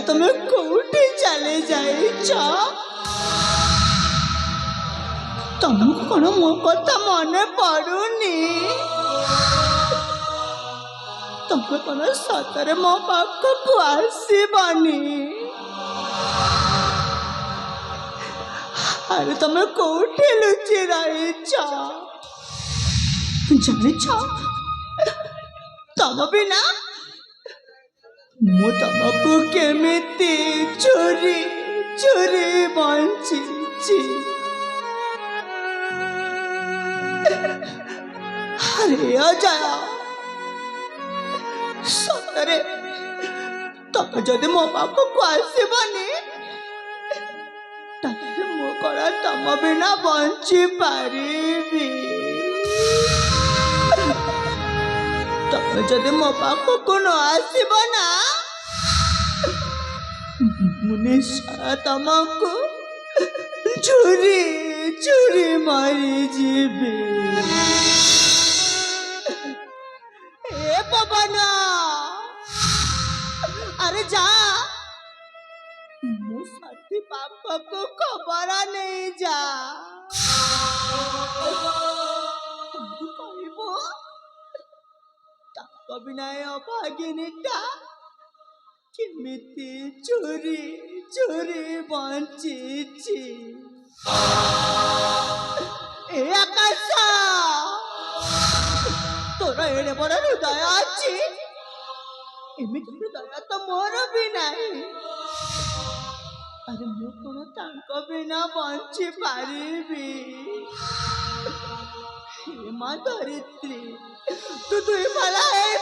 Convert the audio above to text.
ତମେ କୋଉଠି ଚାଲି ଯାଇଛ? ତମକୁ କଣ ମୋ କଥା ମନେ ପଡୁନି? ତମେ କଣ ସତରେ ମୋ ପାଖକୁ ଆସିବନି? ଆରେ ତମେ କୋଉଠି ଲୁଚି ରହିଛ? ଜାଣିଛ ତମ ବିନା ମୁଁ ତମକୁ କେମିତି ଚୋରି ଚୋରି ବଞ୍ଚିଛି। ଆରେ ଅଜୟ, ସତରେ ତମେ ଯଦି ମୋ ପାଖକୁ ଆସିବନି ତାହେଲେ ମୁଁ କଣ ତମ ବିନା ବଞ୍ଚି ପାରିବି? ତମେ ଯଦି ମୋ ପାଖକୁ ନ ଆସିବ ନା ମୁଁ ନିଶ୍ଚୟ ତମକୁ ଚୋରି ଚୋରି ମରିଯିବି। ଏ ପବନ, ଆରେ ଯା, ମୁଁ ସାଥୀ ପାଖକୁ ଖବର ନେଇଯା। କହିବ ତାଙ୍କ ବିନା ଏ ଅଭାଗିନୀଟା କେମିତି ଚୋରି ଚୋରି ବଞ୍ଚିଛି। ଏ ଆକାଶ, ତୋର ଏଡେ ବଡ ହୃଦୟ ଅଛି, ଏମିତି ହୃଦୟ ତ ମୋର ବି ନାହିଁ। ଆରେ ମୁଁ କଣ ତାଙ୍କ ବିନା ବଞ୍ଚି ପାରିବି? ହେ ମା ଧରିତ୍ରୀ, ତୁ ଦୁଇ ଫାଳା ହେଇ